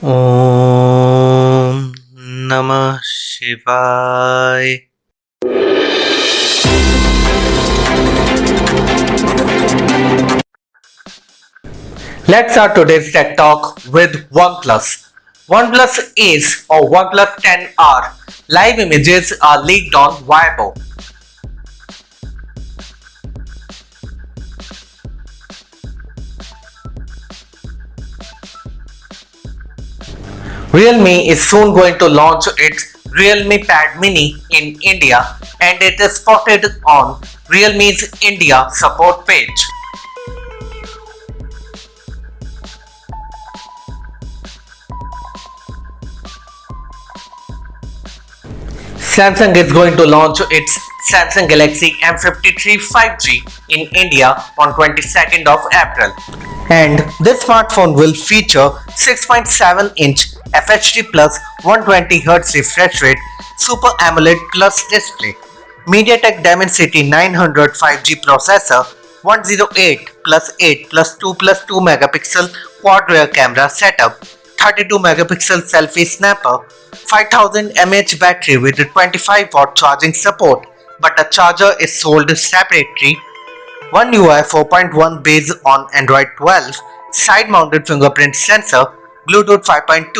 Om Namah Shivaya. Let's start today's tech talk with OnePlus. OnePlus Ace or OnePlus 10R live images are leaked on VIVO. Realme is soon going to launch its Realme Pad Mini in India, and it is spotted on Realme's India support page. Samsung is going to launch its Samsung Galaxy M53 5G in India on 22nd of April. And this smartphone will feature 6.7-inch FHD plus 120Hz refresh rate Super AMOLED Plus display, MediaTek Dimensity 900 5G processor, 108 plus 8 plus 2 plus 2 megapixel quad rear camera setup, 32 megapixel selfie snapper, 5000 mAh battery with 25 watt charging support, but the charger is sold separately. One UI 4.1 based on Android 12, side-mounted fingerprint sensor, Bluetooth 5.2,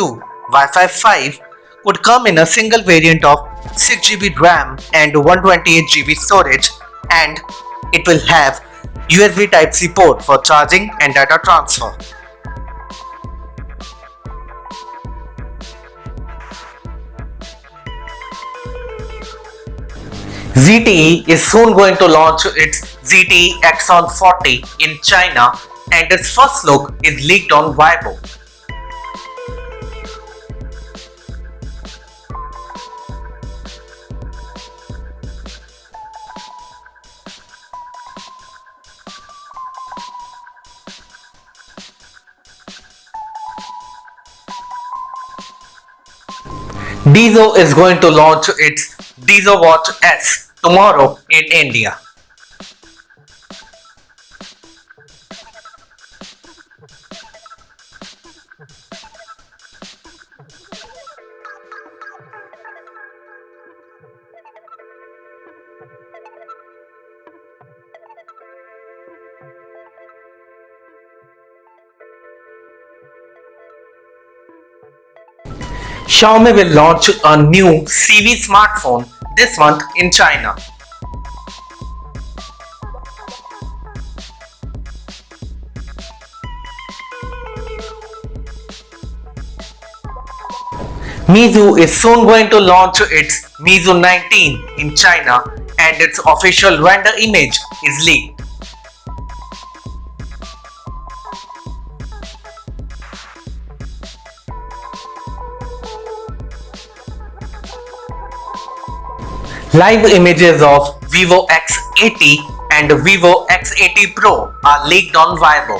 Wi-Fi 5, would come in a single variant of 6GB RAM and 128GB storage, and it will have USB Type-C port for charging and data transfer. Zte is soon going to launch its Zte Axon 40 in China, and its first look is leaked on VIVO. DIZO is going to launch its DIZO Watch S tomorrow in India. Xiaomi will launch a new CIVI smartphone this month in China. MEIZU is soon going to launch its MEIZU 19 in China, and its official render image is leaked. Live images of Vivo X80 and Vivo X80 Pro are leaked on VIVO.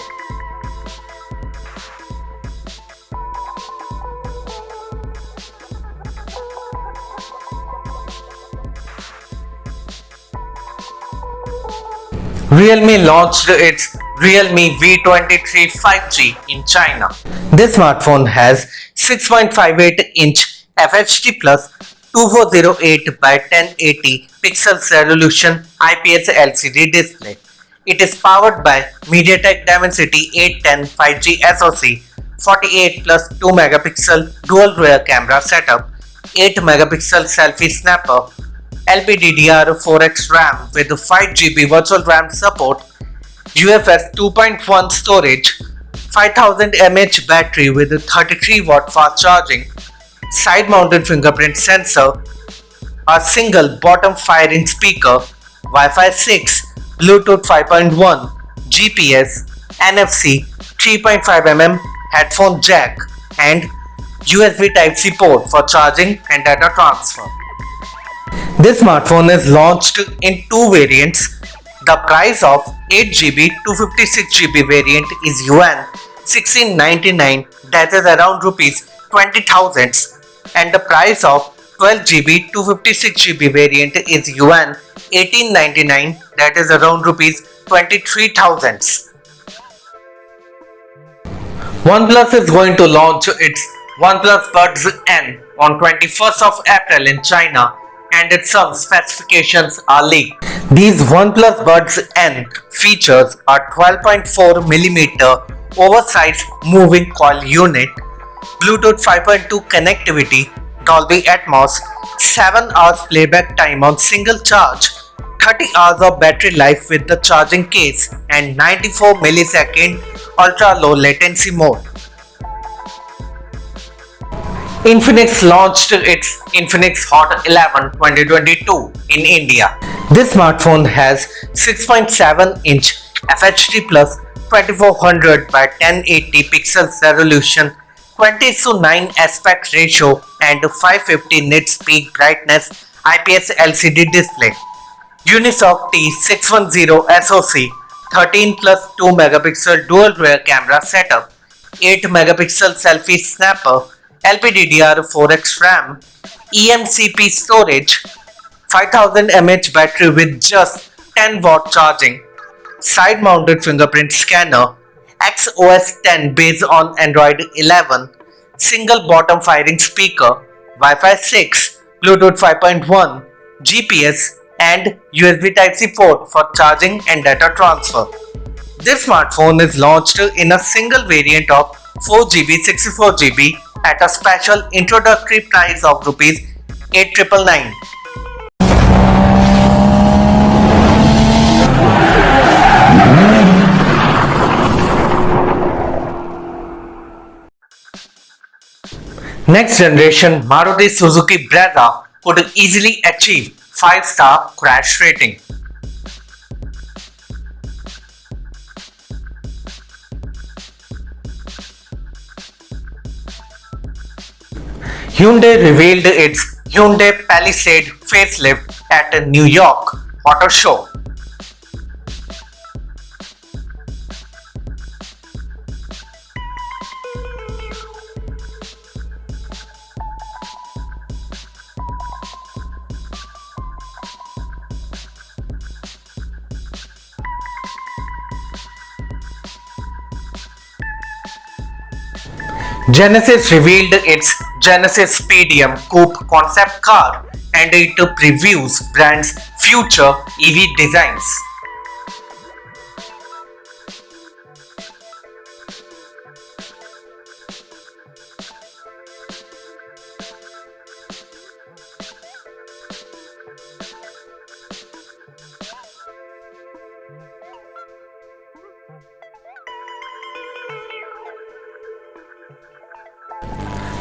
Realme launched its Realme V23 5G in China. This smartphone has 6.58-inch FHD plus 2408 by 1080 pixel resolution IPS LCD display. It is powered by MediaTek Dimensity 810 5G SoC, 48 plus 2 megapixel dual rear camera setup, 8 megapixel selfie snapper, LPDDR4X RAM with 5GB virtual RAM support, UFS 2.1 storage, 5000 mAh battery with 33 watt fast charging, side-mounted fingerprint sensor, a single bottom 5-inch speaker, Wi-Fi 6, Bluetooth 5.1, GPS, NFC, 3.5mm headphone jack, and USB Type-C port for charging and data transfer. This smartphone is launched in two variants. The price of 8GB 256GB variant is yuan 1699, that is around rupees 20,000, and the price of 12GB 256GB variant is yuan 1899, that is around rupees 23,000. OnePlus is going to launch its OnePlus Buds N on 21st of April in China, and its some specifications are leaked. These OnePlus Buds N features a 12.4mm oversized moving coil unit, Bluetooth 5.2 connectivity, Dolby Atmos, 7 hours playback time on single charge, 30 hours of battery life with the charging case, and 94 millisecond ultra low latency mode. INFINIX launched its INFINIX Hot 11 2022 in India. This smartphone has 6.7-inch FHD plus 2400 by 1080 pixels resolution, 20:9 aspect ratio, and 550 nits peak brightness IPS LCD display. Unisoc T610 SoC, 13 plus 2 megapixel dual rear camera setup, 8 megapixel selfie snapper, LPDDR4X RAM, eMCP storage, 5000 mAh battery with just 10 watt charging, side mounted fingerprint scanner, XOS 10 based on Android 11, single bottom firing speaker, Wi-Fi 6, Bluetooth 5.1, GPS, and USB Type-C port for charging and data transfer. This smartphone is launched in a single variant of 4GB 64GB at a special introductory price of Rs 8,999. Next generation Maruti Suzuki Brezza could easily achieve 5-star crash rating. Hyundai revealed its Hyundai Palisade facelift at a New York Auto Show. Genesis revealed its Genesis Padium Coupe concept car, and it previews brand's future EV designs.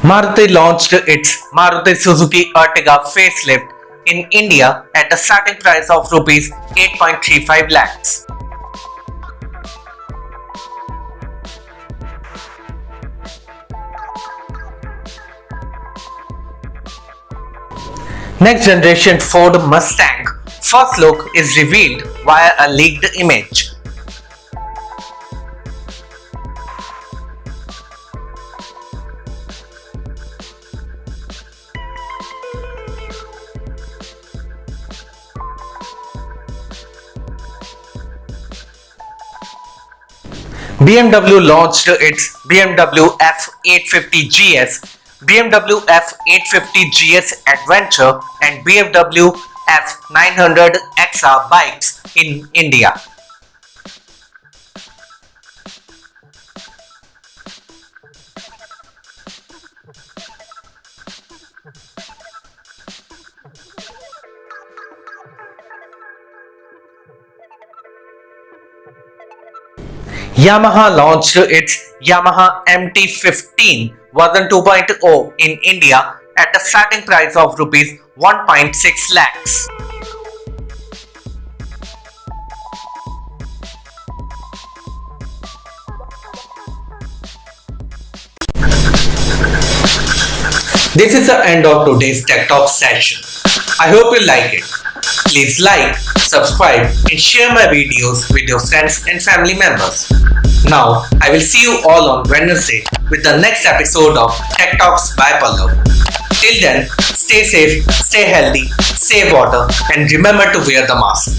Maruti launched its Maruti Suzuki Ertiga facelift in India at a starting price of Rs 8.35 lakhs. Next generation Ford Mustang first look is revealed via a leaked image. BMW launched its BMW F850 GS, BMW F850 GS Adventure, and BMW F900 XR bikes in India. Yamaha launched its Yamaha MT-15 version 2.0 in India at a starting price of Rs 1.6 lakhs. This is the end of today's Tech Talk session. I hope you like it. Please like, subscribe, and share my videos with your friends and family members. Now, I will see you all on Wednesday with the next episode of Tech Talks by Pallav. Till then, stay safe, stay healthy, save water, and remember to wear the mask.